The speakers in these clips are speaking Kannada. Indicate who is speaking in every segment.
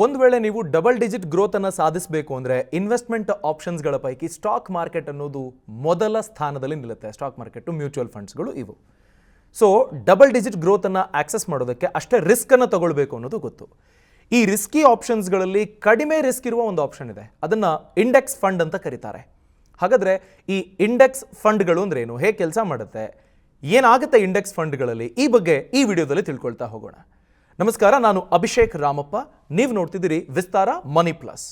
Speaker 1: ಒಂದು ವೇಳೆ ನೀವು ಡಬಲ್ ಡಿಜಿಟ್ ಗ್ರೋತ್ ಅನ್ನು ಸಾಧಿಸಬೇಕು ಅಂದರೆ ಇನ್ವೆಸ್ಟ್ಮೆಂಟ್ ಆಪ್ಷನ್ಸ್ಗಳ ಪೈಕಿ ಸ್ಟಾಕ್ ಮಾರ್ಕೆಟ್ ಅನ್ನೋದು ಮೊದಲ ಸ್ಥಾನದಲ್ಲಿ ನಿಲ್ಲುತ್ತೆ. ಸ್ಟಾಕ್ ಮಾರ್ಕೆಟು, ಮ್ಯೂಚುವಲ್ ಫಂಡ್ಸ್ಗಳು ಇವು. ಸೊ ಡಬಲ್ ಡಿಜಿಟ್ ಗ್ರೋತನ್ನು ಆಕ್ಸೆಸ್ ಮಾಡೋದಕ್ಕೆ ಅಷ್ಟೇ ರಿಸ್ಕನ್ನು ತಗೊಳ್ಬೇಕು ಅನ್ನೋದು ಗೊತ್ತು. ಈ ರಿಸ್ಕಿ ಆಪ್ಷನ್ಸ್ಗಳಲ್ಲಿ ಕಡಿಮೆ ರಿಸ್ಕ್ ಇರುವ ಒಂದು ಆಪ್ಷನ್ ಇದೆ, ಅದನ್ನು ಇಂಡೆಕ್ಸ್ ಫಂಡ್ ಅಂತ ಕರೀತಾರೆ. ಹಾಗಾದರೆ ಈ ಇಂಡೆಕ್ಸ್ ಫಂಡ್ಗಳು ಅಂದ್ರೆ ಏನು, ಹೇಗೆ ಕೆಲಸ ಮಾಡುತ್ತೆ, ಏನಾಗುತ್ತೆ ಇಂಡೆಕ್ಸ್ ಫಂಡ್ಗಳಲ್ಲಿ, ಈ ಬಗ್ಗೆ ಈ ವಿಡಿಯೋದಲ್ಲಿ ತಿಳ್ಕೊಳ್ತಾ ಹೋಗೋಣ. ನಮಸ್ಕಾರ, ನಾನು ಅಭಿಷೇಕ್ ರಾಮಪ್ಪ. ನೀವು ನೋಡ್ತಿದ್ದೀರಿ ವಿಸ್ತಾರ ಮನಿ ಪ್ಲಸ್.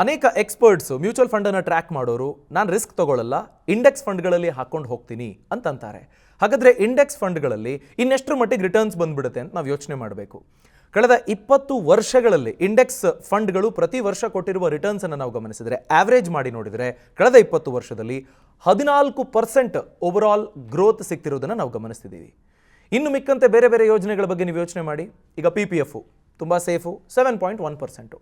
Speaker 1: ಅನೇಕ ಎಕ್ಸ್ಪರ್ಟ್ಸ್ ಮ್ಯೂಚುವಲ್ ಫಂಡನ್ನು ಟ್ರ್ಯಾಕ್ ಮಾಡೋರು ನಾನು ರಿಸ್ಕ್ ತಗೊಳ್ಳಲ್ಲ, ಇಂಡೆಕ್ಸ್ ಫಂಡ್ಗಳಲ್ಲಿ ಹಾಕೊಂಡು ಹೋಗ್ತೀನಿ ಅಂತಾರೆ. ಹಾಗಾದರೆ ಇಂಡೆಕ್ಸ್ ಫಂಡ್ಗಳಲ್ಲಿ ಇನ್ನೆಷ್ಟರ ಮಟ್ಟಿಗೆ ರಿಟರ್ನ್ಸ್ ಬಂದ್ಬಿಡುತ್ತೆ ಅಂತ ನಾವು ಯೋಚನೆ ಮಾಡಬೇಕು. ಕಳೆದ 20 ವರ್ಷಗಳಲ್ಲಿ ಇಂಡೆಕ್ಸ್ ಫಂಡ್ಗಳು ಪ್ರತಿ ವರ್ಷ ಕೊಟ್ಟಿರುವ ರಿಟರ್ನ್ಸನ್ನು ನಾವು ಗಮನಿಸಿದರೆ, ಆವ್ರೇಜ್ ಮಾಡಿ ನೋಡಿದರೆ ಕಳೆದ 20 ವರ್ಷದಲ್ಲಿ 14% ಓವರಾಲ್ ಗ್ರೋತ್ ಸಿಗ್ತಿರೋದನ್ನು ನಾವು ಗಮನಿಸ್ತಿದ್ದೀವಿ. ಇನ್ನು ಮಿಕ್ಕಂತೆ ಬೇರೆ ಬೇರೆ ಯೋಜನೆಗಳ ಬಗ್ಗೆ ನೀವು ಯೋಚನೆ ಮಾಡಿ. ಈಗ PPF ತುಂಬ ಸೇಫು, 7.1%.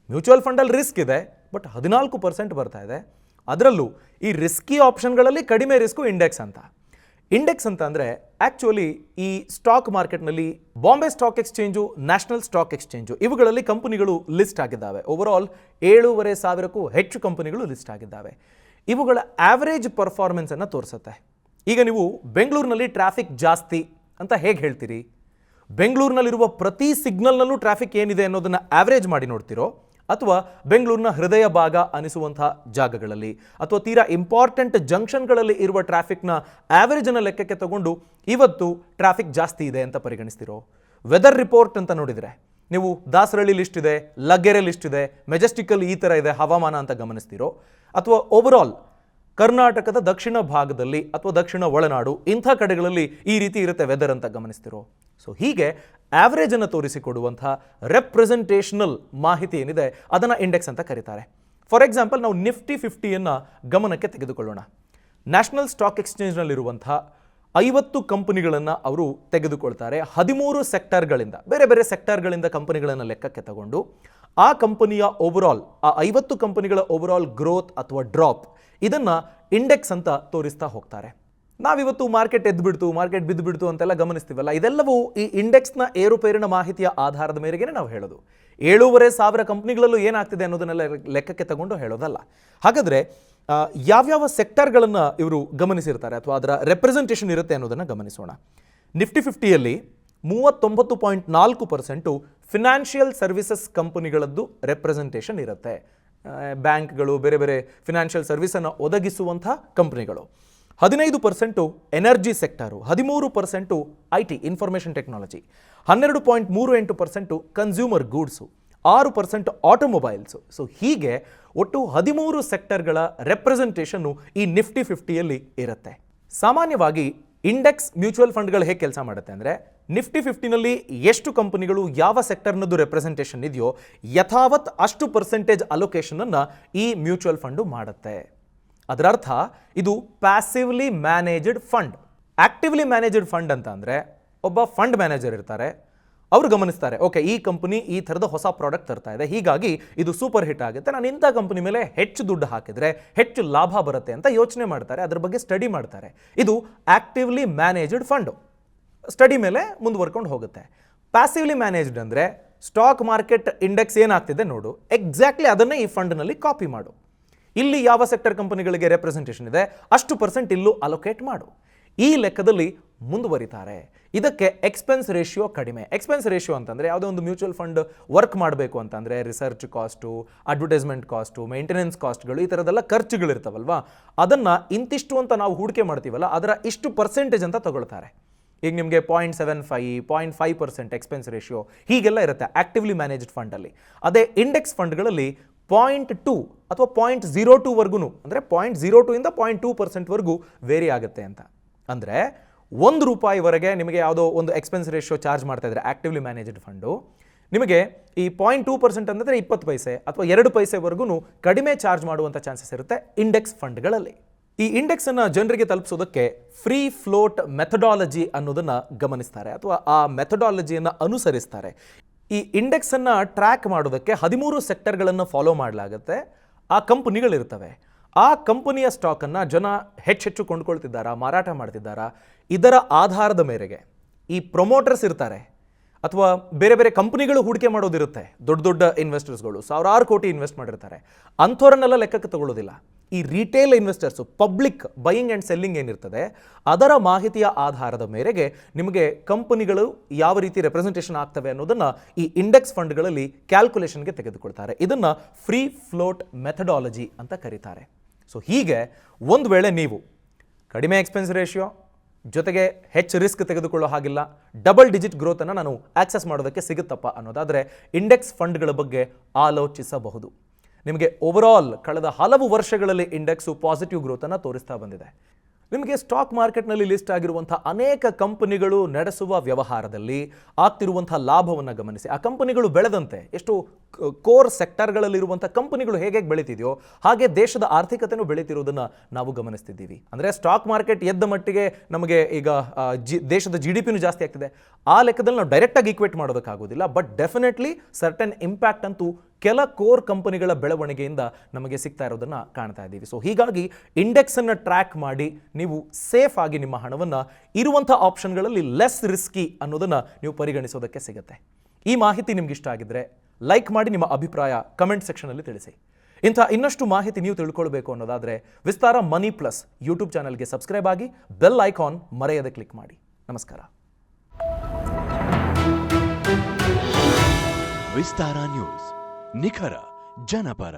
Speaker 1: ಮ್ಯೂಚುವಲ್ ಫಂಡಲ್ಲಿ ರಿಸ್ಕ್ ಇದೆ, ಬಟ್ 14% ಬರ್ತಾ ಇದೆ. ಅದರಲ್ಲೂ ಈ ರಿಸ್ಕಿ ಆಪ್ಷನ್ಗಳಲ್ಲಿ ಕಡಿಮೆ ರಿಸ್ಕು ಇಂಡೆಕ್ಸ್ ಅಂತ. ಇಂಡೆಕ್ಸ್ ಅಂತ ಅಂದರೆ ಆ್ಯಕ್ಚುಲಿ ಈ ಸ್ಟಾಕ್ ಮಾರ್ಕೆಟ್ನಲ್ಲಿ Bombay stock exchange, national stock exchange ಇವುಗಳಲ್ಲಿ ಕಂಪನಿಗಳು ಲಿಸ್ಟ್ ಆಗಿದ್ದಾವೆ. ಓವರಾಲ್ 7,500ಕ್ಕೂ ಹೆಚ್ಚು ಕಂಪನಿಗಳು ಲಿಸ್ಟ್ ಆಗಿದ್ದಾವೆ. ಇವುಗಳ ಆವ್ರೇಜ್ ಪರ್ಫಾರ್ಮೆನ್ಸನ್ನು ತೋರಿಸುತ್ತೆ. ಈಗ ನೀವು ಬೆಂಗಳೂರಿನಲ್ಲಿ ಟ್ರಾಫಿಕ್ ಜಾಸ್ತಿ ಅಂತ ಹೇಗೆ ಹೇಳ್ತೀರಿ? ಬೆಂಗಳೂರಿನಲ್ಲಿರುವ ಪ್ರತಿ ಸಿಗ್ನಲ್ನಲ್ಲೂ ಟ್ರಾಫಿಕ್ ಏನಿದೆ ಅನ್ನೋದನ್ನು ಆವ್ರೇಜ್ ಮಾಡಿ ನೋಡ್ತಿರೋ, ಅಥವಾ ಬೆಂಗಳೂರಿನ ಹೃದಯ ಭಾಗ ಅನಿಸುವಂಥ ಜಾಗಗಳಲ್ಲಿ ಅಥವಾ ತೀರಾ ಇಂಪಾರ್ಟೆಂಟ್ ಜಂಕ್ಷನ್ಗಳಲ್ಲಿ ಇರುವ ಟ್ರಾಫಿಕ್ನ ಆವ್ರೇಜನ್ನು ಲೆಕ್ಕಕ್ಕೆ ತಗೊಂಡು ಇವತ್ತು ಟ್ರಾಫಿಕ್ ಜಾಸ್ತಿ ಇದೆ ಅಂತ ಪರಿಗಣಿಸ್ತಿರೋ? ವೆದರ್ ರಿಪೋರ್ಟ್ ಅಂತ ನೋಡಿದರೆ ನೀವು ದಾಸರಳ್ಳಿ ಲಿಸ್ಟ್ ಇದೆ, ಲಗ್ಗೆರೆ ಲಿಸ್ಟ್ ಇದೆ, ಮೆಜೆಸ್ಟಿಕಲ್ ಈ ಥರ ಇದೆ ಹವಾಮಾನ ಅಂತ ಗಮನಿಸ್ತಿರೋ, ಅಥವಾ ಓವರಾಲ್ ಕರ್ನಾಟಕದ ದಕ್ಷಿಣ ಭಾಗದಲ್ಲಿ ಅಥವಾ ದಕ್ಷಿಣ ಒಳನಾಡು ಇಂಥ ಕಡೆಗಳಲ್ಲಿ ಈ ರೀತಿ ಇರುತ್ತೆ ವೆದರ್ ಅಂತ ಗಮನಿಸ್ತಿರೋ? ಸೊ ಹೀಗೆ ಆವ್ರೇಜನ್ನು ತೋರಿಸಿಕೊಡುವಂಥ ರೆಪ್ರೆಸೆಂಟೇಷನಲ್ ಮಾಹಿತಿ ಏನಿದೆ ಅದನ್ನು ಇಂಡೆಕ್ಸ್ ಅಂತ ಕರೀತಾರೆ. ಫಾರ್ ಎಕ್ಸಾಂಪಲ್, ನಾವು ನಿಫ್ಟಿ 50ಯನ್ನು ಗಮನಕ್ಕೆ ತೆಗೆದುಕೊಳ್ಳೋಣ. ನ್ಯಾಷನಲ್ ಸ್ಟಾಕ್ ಎಕ್ಸ್ಚೇಂಜ್ನಲ್ಲಿರುವಂಥ 50 ಕಂಪನಿಗಳನ್ನು ಅವರು ತೆಗೆದುಕೊಳ್ತಾರೆ. 13 ಸೆಕ್ಟರ್ಗಳಿಂದ, ಬೇರೆ ಬೇರೆ ಸೆಕ್ಟರ್ಗಳಿಂದ ಕಂಪನಿಗಳನ್ನು ಲೆಕ್ಕಕ್ಕೆ ತಗೊಂಡು ಆ ಕಂಪನಿಯ ಓವರಾಲ್, ಆ 50 ಕಂಪನಿಗಳ ಓವರಾಲ್ ಗ್ರೋತ್ ಅಥವಾ ಡ್ರಾಪ್, ಇದನ್ನು ಇಂಡೆಕ್ಸ್ ಅಂತ ತೋರಿಸ್ತಾ ಹೋಗ್ತಾರೆ. ನಾವಿವತ್ತು ಮಾರ್ಕೆಟ್ ಎದ್ದುಬಿಡ್ತು, ಮಾರ್ಕೆಟ್ ಬಿದ್ದುಬಿಡ್ತು ಅಂತೆಲ್ಲ ಗಮನಿಸ್ತೀವಲ್ಲ, ಇದೆಲ್ಲವೂ ಈ ಇಂಡೆಕ್ಸ್ನ ಏರುಪೇರಿನ ಮಾಹಿತಿಯ ಆಧಾರದ ಮೇರೆಗೆ ನಾವು ಹೇಳೋದು. 7,500 ಕಂಪ್ನಿಗಳಲ್ಲೂ ಏನಾಗ್ತಿದೆ ಅನ್ನೋದನ್ನೆಲ್ಲ ಲೆಕ್ಕಕ್ಕೆ ತಗೊಂಡು ಹೇಳೋದಲ್ಲ. ಹಾಗಾದರೆ ಯಾವ್ಯಾವ ಸೆಕ್ಟರ್ಗಳನ್ನು ಇವರು ಗಮನಿಸಿರ್ತಾರೆ ಅಥವಾ ಅದರ ರೆಪ್ರೆಸೆಂಟೇಷನ್ ಇರುತ್ತೆ ಅನ್ನೋದನ್ನು ಗಮನಿಸೋಣ. ನಿಫ್ಟಿ 50ಯಲ್ಲಿ 39.4% ಫಿನಾನ್ಷಿಯಲ್ ಸರ್ವಿಸಸ್ ಕಂಪನಿಗಳದ್ದು ರೆಪ್ರೆಸೆಂಟೇಷನ್ ಇರುತ್ತೆ. ಬ್ಯಾಂಕ್ಗಳು, ಬೇರೆ ಬೇರೆ ಫಿನಾನ್ಷಿಯಲ್ ಸರ್ವಿಸನ್ನು ಒದಗಿಸುವಂಥ ಕಂಪನಿಗಳು. 15% energy sector, 13% IT information technology, 12.38% consumer goods, 6% automobiles. So ಹೀಗೆ ಒಟ್ಟು 13 ಸೆಕ್ಟರ್ಗಳ ರೆಪ್ರೆಸೆಂಟೇಷನ್ನು ಈ ನಿಫ್ಟಿ 50ಯಲ್ಲಿ ಇರುತ್ತೆ. ಸಾಮಾನ್ಯವಾಗಿ ಇಂಡೆಕ್ಸ್ ಮ್ಯೂಚುವಲ್ ಫಂಡ್ಗಳು ಹೇಗೆ ಕೆಲಸ ಮಾಡುತ್ತೆ ಅಂದರೆ, ನಿಫ್ಟಿ 50ನಲ್ಲಿ ಎಷ್ಟು ಕಂಪನಿಗಳು ಯಾವ ಸೆಕ್ಟರ್ನದ್ದು ರೆಪ್ರೆಸೆಂಟೇಷನ್ ಇದೆಯೋ ಯಥಾವತ್ ಅಷ್ಟು ಪರ್ಸೆಂಟೇಜ್ ಅಲೋಕೇಶನನ್ನು ಈ ಮ್ಯೂಚುವಲ್ ಫಂಡು ಮಾಡುತ್ತೆ. ಅದರ ಅರ್ಥ ಇದು passively managed fund. Actively managed fund ಅಂತ ಅಂದರೆ ಒಬ್ಬ ಫಂಡ್ ಮ್ಯಾನೇಜರ್ ಇರ್ತಾರೆ, ಅವರು ಗಮನಿಸ್ತಾರೆ, ಓಕೆ ಈ ಕಂಪನಿ ಈ ಥರದ ಹೊಸ ಪ್ರಾಡಕ್ಟ್ ತರ್ತಾ ಇದೆ, ಹೀಗಾಗಿ ಇದು ಸೂಪರ್ ಹಿಟ್ ಆಗುತ್ತೆ, ನಾನು ಇಂಥ ಕಂಪನಿ ಮೇಲೆ ಹೆಚ್ಚು ದುಡ್ಡು ಹಾಕಿದರೆ ಹೆಚ್ಚು ಲಾಭ ಬರುತ್ತೆ ಅಂತ ಯೋಚನೆ ಮಾಡ್ತಾರೆ, ಅದ್ರ ಬಗ್ಗೆ ಸ್ಟಡಿ ಮಾಡ್ತಾರೆ. ಇದು ಆಕ್ಟಿವ್ಲಿ ಮ್ಯಾನೇಜ್ಡ್ ಫಂಡು. ಸ್ಟಡಿ ಮೇಲೆ ಮುಂದುವರ್ಕೊಂಡು ಹೋಗುತ್ತೆ. ಪ್ಯಾಸಿವ್ಲಿ ಮ್ಯಾನೇಜ್ಡ್ ಅಂದರೆ ಸ್ಟಾಕ್ ಮಾರ್ಕೆಟ್ ಇಂಡೆಕ್ಸ್ ಏನಾಗ್ತಿದೆ ನೋಡು, ಎಕ್ಸಾಕ್ಟ್ಲಿ ಅದನ್ನೇ ಈ ಫಂಡ್ನಲ್ಲಿ ಕಾಪಿ ಮಾಡು. ಇಲ್ಲಿ ಯಾವ ಸೆಕ್ಟರ್ ಕಂಪನಿಗಳಿಗೆ ರೆಪ್ರೆಸೆಂಟೇಷನ್ ಇದೆ ಅಷ್ಟು ಪರ್ಸೆಂಟ್ ಇಲ್ಲೂ ಅಲೋಕೇಟ್ ಮಾಡು. ಈ ಲೆಕ್ಕದಲ್ಲಿ ಮುಂದುವರಿತಾರೆ. ಇದಕ್ಕೆ ಎಕ್ಸ್ಪೆನ್ಸ್ ರೇಷಿಯೋ ಕಡಿಮೆ. ಎಕ್ಸ್ಪೆನ್ಸ್ ರೇಷಿಯೋ ಅಂತಂದರೆ ಯಾವುದೋ ಒಂದು ಮ್ಯೂಚುವಲ್ ಫಂಡ್ ವರ್ಕ್ ಮಾಡಬೇಕು ಅಂತಂದರೆ research cost, advertisement cost, maintenance ಕಾಸ್ಟ್ಗಳು, ಈ ಥರದ್ದೆಲ್ಲ ಖರ್ಚುಗಳಿರ್ತಾವಲ್ವಾ, ಅದನ್ನು ಇಂತಿಷ್ಟು ಅಂತ ನಾವು ಹೂಡಿಕೆ ಮಾಡ್ತೀವಲ್ಲ ಅದರ ಇಷ್ಟು ಪರ್ಸೆಂಟೇಜ್ ಅಂತ ತಗೊಳ್ತಾರೆ. ಈಗ ನಿಮಗೆ 0.75, 0.5% ಎಕ್ಸ್ಪೆನ್ಸ್ ರೇಷಿಯೋ ಹೀಗೆಲ್ಲ ಇರುತ್ತೆ ಆಕ್ಟಿವ್ಲಿ ಮ್ಯಾನೇಜ್ಡ್ ಫಂಡಲ್ಲಿ. ಅದೇ ಇಂಡೆಕ್ಸ್ ಫಂಡ್ಗಳಲ್ಲಿ 0.2 ಅಥವಾ 0.02ವರ್ಗೂ, ಅಂದರೆ 0.02 ಇಂದ 0.2%ವರೆಗೂ ವೇರಿ ಆಗುತ್ತೆ ಅಂತ. ಅಂದರೆ ₹1ವರೆಗೆ ನಿಮಗೆ ಯಾವುದೋ ಒಂದು ಎಕ್ಸ್ಪೆನ್ಸ್ ರೇಷಿಯೋ ಚಾರ್ಜ್ ಮಾಡ್ತಾ ಇದ್ದಾರೆ ಆಕ್ಟಿವ್ಲಿ ಮ್ಯಾನೇಜ್ಡ್ ಫಂಡು, ನಿಮಗೆ ಈ 0.2% ಅಂದರೆ 20 ಪೈಸೆ ಅಥವಾ 2 ಪೈಸೆವರೆಗೂ ಕಡಿಮೆ ಚಾರ್ಜ್ ಮಾಡುವಂಥ ಚಾನ್ಸಸ್ ಇರುತ್ತೆ ಇಂಡೆಕ್ಸ್ ಫಂಡ್ಗಳಲ್ಲಿ. ಈ ಇಂಡೆಕ್ಸ್ ಅನ್ನು ಜನರಿಗೆ ತಲುಪಿಸೋದಕ್ಕೆ ಫ್ರೀ ಫ್ಲೋಟ್ ಮೆಥಡಾಲಜಿ ಅನ್ನೋದನ್ನ ಗಮನಿಸ್ತಾರೆ ಅಥವಾ ಆ ಮೆಥಡಾಲಜಿಯನ್ನು ಅನುಸರಿಸ್ತಾರೆ. ಈ ಇಂಡೆಕ್ಸ್ ಅನ್ನು ಟ್ರ್ಯಾಕ್ ಮಾಡೋದಕ್ಕೆ 13 ಸೆಕ್ಟರ್ಗಳನ್ನು ಫಾಲೋ ಮಾಡಲಾಗುತ್ತೆ. ಆ ಕಂಪನಿಗಳಿರ್ತವೆ. ಆ ಕಂಪನಿಯ ಸ್ಟಾಕನ್ನು ಜನ ಹೆಚ್ಚೆಚ್ಚು ಕೊಂಡ್ಕೊಳ್ತಿದ್ದಾರಾ, ಮಾರಾಟ ಮಾಡ್ತಿದ್ದಾರಾ, ಇದರ ಆಧಾರದ ಮೇರೆಗೆ ಈ ಪ್ರೊಮೋಟರ್ಸ್ ಇರ್ತಾರೆ ಅಥವಾ ಬೇರೆ ಬೇರೆ ಕಂಪನಿಗಳು ಹೂಡಿಕೆ ಮಾಡೋದಿರುತ್ತೆ, ದೊಡ್ಡ ದೊಡ್ಡ ಇನ್ವೆಸ್ಟರ್ಸ್ಗಳು ಸಾವಿರಾರು ಕೋಟಿ ಇನ್ವೆಸ್ಟ್ ಮಾಡಿರ್ತಾರೆ, ಅಂಥವ್ರನ್ನೆಲ್ಲ ಲೆಕ್ಕಕ್ಕೆ ತಗೊಳ್ಳೋದಿಲ್ಲ. ಈ retail investors, public buying and selling ಏನಿರ್ತದೆ ಅದರ ಮಾಹಿತಿಯ ಆಧಾರದ ಮೇರೆಗೆ ನಿಮಗೆ ಕಂಪನಿಗಳು ಯಾವ ರೀತಿ ರೆಪ್ರೆಸೆಂಟೇಷನ್ ಆಗ್ತವೆ ಅನ್ನೋದನ್ನು ಈ ಇಂಡೆಕ್ಸ್ ಫಂಡ್ಗಳಲ್ಲಿ ಕ್ಯಾಲ್ಕುಲೇಷನ್ಗೆ ತೆಗೆದುಕೊಳ್ತಾರೆ. ಇದನ್ನು ಫ್ರೀ ಫ್ಲೋಟ್ ಮೆಥಡಾಲಜಿ ಅಂತ ಕರೀತಾರೆ. ಸೊ ಹೀಗೆ ಒಂದು ವೇಳೆ ನೀವು ಕಡಿಮೆ ಎಕ್ಸ್ಪೆನ್ಸ್ ರೇಷಿಯೋ ಜೊತೆಗೆ ಹೆಚ್ಚು ರಿಸ್ಕ್ ತೆಗೆದುಕೊಳ್ಳೋ ಹಾಗಿಲ್ಲ, ಡಬಲ್ ಡಿಜಿಟ್ ಗ್ರೋತನ್ನು ನಾನು ಆಕ್ಸೆಸ್ ಮಾಡೋದಕ್ಕೆ ಸಿಗುತ್ತಪ್ಪ ಅನ್ನೋದಾದರೆ ಇಂಡೆಕ್ಸ್ ಫಂಡ್ಗಳ ಬಗ್ಗೆ ಆಲೋಚಿಸಬಹುದು. ನಿಮಗೆ ಓವರಾಲ್ ಕಳೆದ ಹಲವು ವರ್ಷಗಳಲ್ಲಿ ಇಂಡೆಕ್ಸು ಪಾಸಿಟಿವ್ ಗ್ರೋತನ್ನು ತೋರಿಸ್ತಾ ಬಂದಿದೆ. ನಿಮಗೆ ಸ್ಟಾಕ್ ಮಾರ್ಕೆಟ್ನಲ್ಲಿ ಲಿಸ್ಟ್ ಆಗಿರುವಂಥ ಅನೇಕ ಕಂಪನಿಗಳು ನಡೆಸುವ ವ್ಯವಹಾರದಲ್ಲಿ ಆಗ್ತಿರುವಂಥ ಲಾಭವನ್ನು ಗಮನಿಸಿ. ಆ ಕಂಪನಿಗಳು ಬೆಳೆದಂತೆ ಎಷ್ಟು ಕೋರ್ ಸೆಕ್ಟರ್ಗಳಲ್ಲಿರುವಂಥ ಕಂಪನಿಗಳು ಹೇಗೆ ಬೆಳೀತಿದೆಯೋ ಹಾಗೆ ದೇಶದ ಆರ್ಥಿಕತೆಯೂ ಬೆಳೀತಿರೋದನ್ನು ನಾವು ಗಮನಿಸ್ತಿದ್ದೀವಿ. ಅಂದರೆ ಸ್ಟಾಕ್ ಮಾರ್ಕೆಟ್ ಎದ್ದ ಮಟ್ಟಿಗೆ ನಮಗೆ ಈಗ ದೇಶದ GDPನೂ ಜಾಸ್ತಿ ಆಗ್ತಿದೆ. ಆ ಲೆಕ್ಕದಲ್ಲಿ ನಾವು ಡೈರೆಕ್ಟಾಗಿ ಈಕ್ವೇಟ್ ಮಾಡೋದಕ್ಕಾಗೋದಿಲ್ಲ, ಬಟ್ ಡೆಫಿನೆಟ್ಲಿ ಸರ್ಟನ್ ಇಂಪ್ಯಾಕ್ಟ್ ಅಂತೂ ಕೆಲ ಕೋರ್ ಕಂಪನಿಗಳ ಬೆಳವಣಿಗೆಯಿಂದ ನಮಗೆ ಸಿಗ್ತಾ ಇರೋದನ್ನು ಕಾಣ್ತಾ ಇದ್ದೀವಿ. ಸೊ ಹೀಗಾಗಿ ಇಂಡೆಕ್ಸನ್ನು ಟ್ರ್ಯಾಕ್ ಮಾಡಿ ನೀವು ಸೇಫ್ ಆಗಿ ನಿಮ್ಮ ಹಣವನ್ನು ಇರುವಂಥ ಆಪ್ಷನ್ಗಳಲ್ಲಿ ಲೆಸ್ ರಿಸ್ಕಿ ಅನ್ನೋದನ್ನು ನೀವು ಪರಿಗಣಿಸೋದಕ್ಕೆ ಸಿಗುತ್ತೆ. ಈ ಮಾಹಿತಿ ನಿಮ್ಗೆ ಇಷ್ಟ ಆಗಿದ್ರೆ ಲೈಕ್ ಮಾಡಿ, ನಿಮ್ಮ ಅಭಿಪ್ರಾಯ ಕಮೆಂಟ್ ಸೆಕ್ಷನಲ್ಲಿ ತಿಳಿಸಿ. ಇಂಥ ಇನ್ನಷ್ಟು ಮಾಹಿತಿ ನೀವು ತಿಳ್ಕೊಳ್ಬೇಕು ಅನ್ನೋದಾದರೆ ವಿಸ್ತಾರ ಮನಿ ಪ್ಲಸ್ ಯೂಟ್ಯೂಬ್ ಚಾನಲ್ಗೆ ಸಬ್ಸ್ಕ್ರೈಬ್ ಆಗಿ, ಬೆಲ್ ಐಕಾನ್ ಮರೆಯದೆ ಕ್ಲಿಕ್ ಮಾಡಿ. ನಮಸ್ಕಾರ.
Speaker 2: ವಿಸ್ತಾರ ನ್ಯೂಸ್, ನಿಖರ ಜನಪರ.